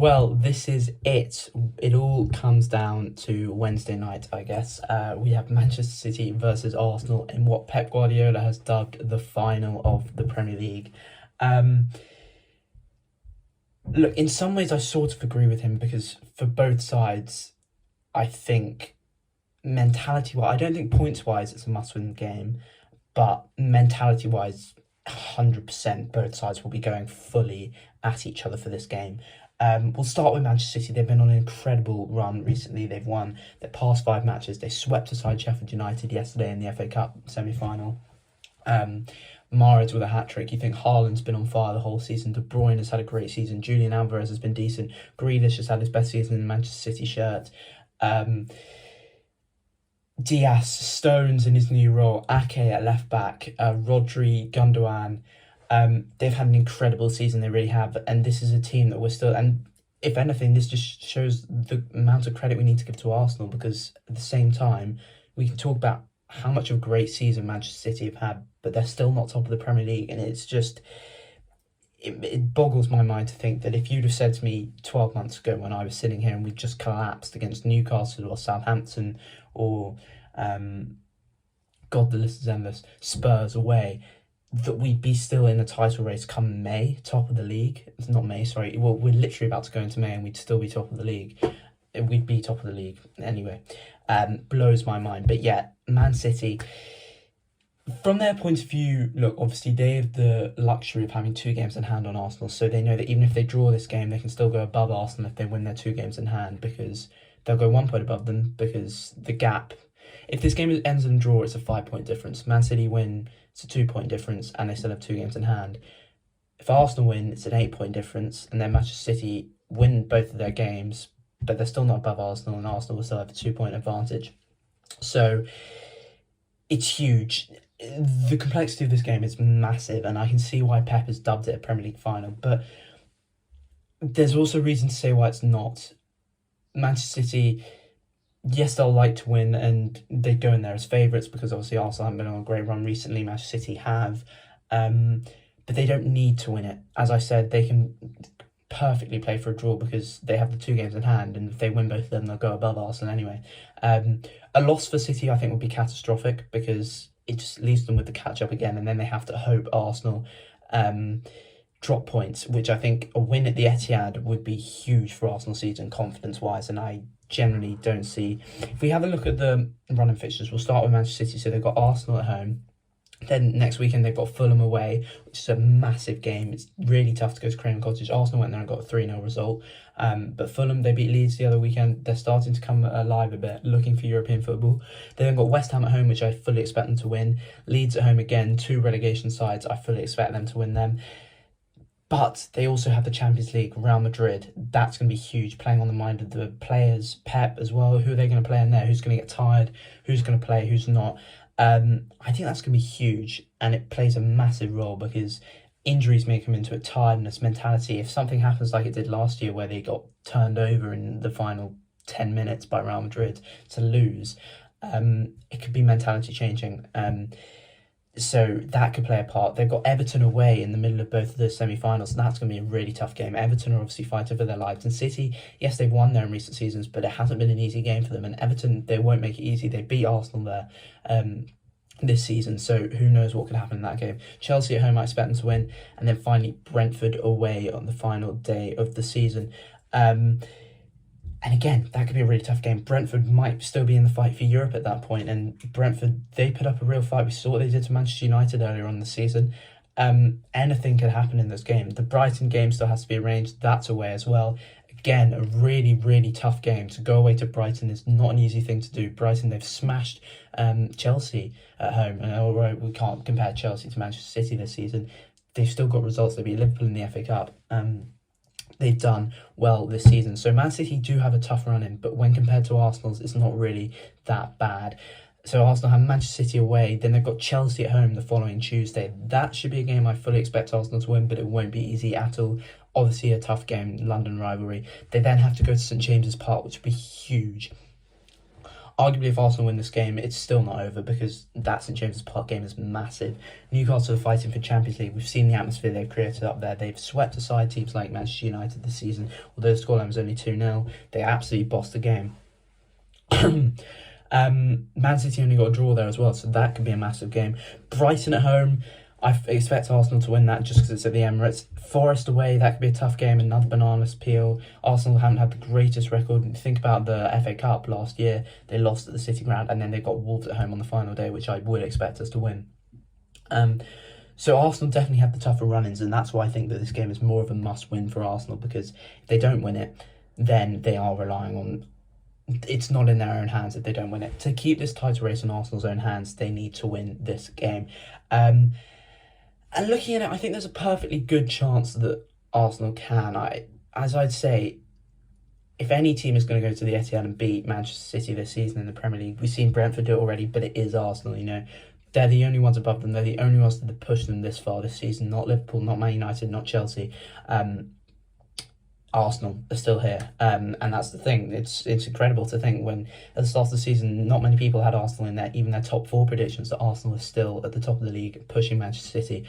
Well, this is it. It all comes down to Wednesday night, I guess. We have Manchester City versus Arsenal in what Pep Guardiola has dubbed the final of the Premier League. Um, Look, in some ways, I sort of agree with him because for both sides, I think mentality wise, I don't think points wise it's a must win game, but mentality wise, 100% both sides will be going fully at each other for this game. We'll start with Manchester City. They've been on an incredible run recently. They've won their past five matches. They swept aside Sheffield United yesterday in the FA Cup semi-final. Um, Mahrez with a hat trick. You think Haaland's been on fire the whole season. De Bruyne has had a great season. Julian Alvarez has been decent. Grealish has had his best season in the Manchester City shirt. Um, Diaz, Stones in his new role, Ake at left back, Rodri, Gundogan. They've had an incredible season, they really have. And this is a team that we're still. And if anything, this just shows the amount of credit we need to give to Arsenal because at the same time, we can talk about how much of a great season Manchester City have had, but they're still not top of the Premier League. And it's just. It boggles my mind to think that if you'd have said to me 12 months ago when I was sitting here and we just collapsed against Newcastle or Southampton or, God, the list is endless, Spurs away, that we'd be still in the title race come May, top of the league. It's not May, sorry. Well, we're literally about to go into May and we'd still be top of the league. We'd be top of the league anyway. Blows my mind. But yeah, Man City. From their point of view, look, obviously they have the luxury of having two games in hand on Arsenal, so they know that even if they draw this game, they can still go above Arsenal if they win their two games in hand because they'll go 1 point above them because the gap, if this game ends in a draw, it's a 5 point difference. Man City win, it's a 2 point difference, and they still have two games in hand. If Arsenal win, it's an 8 point difference, and then Manchester City win both of their games, but they're still not above Arsenal, and Arsenal will still have a 2 point advantage. So it's huge. The complexity of this game is massive, and I can see why Pep has dubbed it a Premier League final, but there's also reason to say why it's not. Manchester City, yes, they'll like to win, and they go in there as favourites because obviously Arsenal haven't been on a great run recently, Manchester City have, but they don't need to win it. As I said, they can perfectly play for a draw because they have the two games in hand, and if they win both of them, they'll go above Arsenal anyway. A loss for City, I think, would be catastrophic because it just leaves them with the catch-up again, and then they have to hope Arsenal drop points, which I think a win at the Etihad would be huge for Arsenal season confidence-wise, and I generally don't see. If we have a look at the running fixtures, we'll start with Manchester City. So they've got Arsenal at home. Then next weekend they've got Fulham away, which is a massive game. It's really tough to go to Craven Cottage. Arsenal went there and got a 3-0 result. But Fulham, they beat Leeds the other weekend. They're starting to come alive a bit, looking for European football. They then got West Ham at home, which I fully expect them to win. Leeds at home again, two relegation sides. I fully expect them to win them. But they also have the Champions League, Real Madrid. That's going to be huge, playing on the mind of the players, Pep as well. Who are they going to play in there? Who's going to get tired? Who's going to play? Who's not? I think that's going to be huge, and it plays a massive role because injuries may come into a tiredness mentality. If something happens like it did last year where they got turned over in the final 10 minutes by Real Madrid to lose, it could be mentality changing. So that could play a part. They've got Everton away in the middle of both of the semi-finals, and that's going to be a really tough game. Everton are obviously fighting for their lives. And City, yes, they've won there in recent seasons, but it hasn't been an easy game for them. And Everton, they won't make it easy. They beat Arsenal there this season, so who knows what could happen in that game. Chelsea at home, I expect them to win. And then finally, Brentford away on the final day of the season. And again, that could be a really tough game. Brentford might still be in the fight for Europe at that point, and Brentford, they put up a real fight. We saw what they did to Manchester United earlier on in the season. Anything could happen in this game. The Brighton game still has to be arranged. That's away as well. Again, a really, really tough game. To go away to Brighton is not an easy thing to do. Brighton, they've smashed Chelsea at home. And although we can't compare Chelsea to Manchester City this season, they've still got results. They beat Liverpool in the FA Cup. They've done well this season. So Man City do have a tough run in, but when compared to Arsenal's, it's not really that bad. So Arsenal have Manchester City away, then they've got Chelsea at home the following Tuesday. That should be a game I fully expect Arsenal to win, but it won't be easy at all. Obviously a tough game, London rivalry. They then have to go to St James's Park, which would be huge. Arguably, if Arsenal win this game, it's still not over because that St James's Park game is massive. Newcastle are fighting for Champions League. We've seen the atmosphere they've created up there. They've swept aside teams like Manchester United this season. Although the scoreline was only 2-0, they absolutely bossed the game. Man City only got a draw there as well, so that could be a massive game. Brighton at home, I expect Arsenal to win that just because it's at the Emirates. Forest away, that could be a tough game, another bananas peel. Arsenal haven't had the greatest record. Think about the FA Cup last year. They lost at the City Ground and then they got Wolves at home on the final day, which I would expect us to win. So Arsenal definitely have the tougher run-ins, and that's why I think that this game is more of a must-win for Arsenal, because if they don't win it, then they are relying on... It's not in their own hands if they don't win it. To keep this title race in Arsenal's own hands, they need to win this game. And looking at it, I think there's a perfectly good chance that Arsenal can. As I'd say, if any team is going to go to the Etihad and beat Manchester City this season in the Premier League, we've seen Brentford do it already, but it is Arsenal, you know. They're the only ones above them. They're the only ones that have pushed them this far this season. Not Liverpool, not Man United, not Chelsea. Arsenal are still here, and that's the thing. It's incredible to think when at the start of the season, not many people had Arsenal in even their top 4 predictions, that Arsenal is still at the top of the league, pushing Manchester City.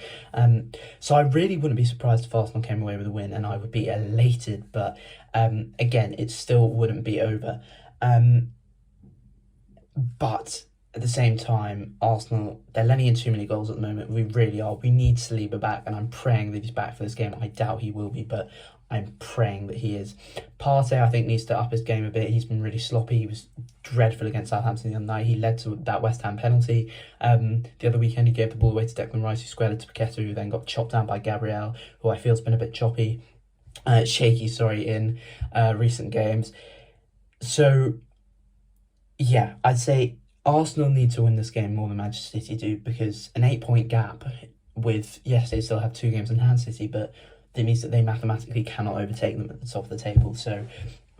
So I really wouldn't be surprised if Arsenal came away with a win, and I would be elated. But again, it still wouldn't be over. But at the same time, Arsenal, they're letting in too many goals at the moment. We really are. We need Saliba back, and I'm praying that he's back for this game. I doubt he will be, but I'm praying that he is. Partey, I think, needs to up his game a bit. He's been really sloppy. He was dreadful against Southampton the other night. He led to that West Ham penalty. The other weekend, he gave the ball away to Declan Rice, who squared it to Paqueta, who then got chopped down by Gabriel, who I feel has been a bit shaky, in recent games. So, yeah, I'd say Arsenal need to win this game more than Manchester City do, because an 8-point gap with, yes, they still have 2 games in hand, City, but it means that they mathematically cannot overtake them at the top of the table. So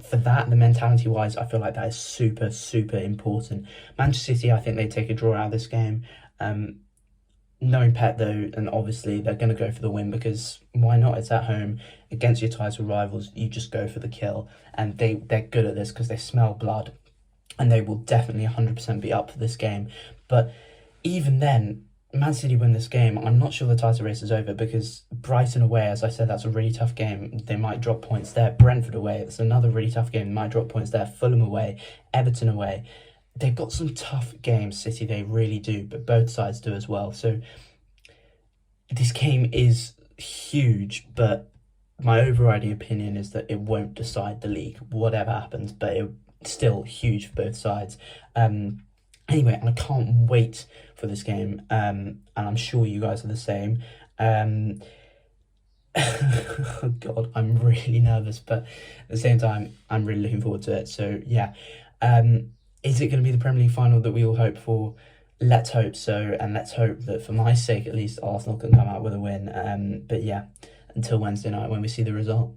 for that, the mentality-wise, I feel like that is super, super important. Manchester City, I think they take a draw out of this game. Knowing Pep, though, and obviously they're going to go for the win, because why not? It's at home against your title rivals. You just go for the kill. And they're good at this because they smell blood. And they will definitely 100% be up for this game. But even then, Man City win this game, I'm not sure the title race is over, because Brighton away, as I said, that's a really tough game. They might drop points there. Brentford away, it's another really tough game. They might drop points there. Fulham away, Everton away. They've got some tough games, City, they really do, but both sides do as well. So this game is huge, but my overriding opinion is that it won't decide the league, whatever happens, but it's still huge for both sides. Anyway, and I can't wait for this game, and I'm sure you guys are the same. Oh God, I'm really nervous, but at the same time, I'm really looking forward to it. So yeah, is it going to be the Premier League final that we all hope for? Let's hope so, and let's hope that, for my sake at least, Arsenal can come out with a win. But yeah, until Wednesday night when we see the result.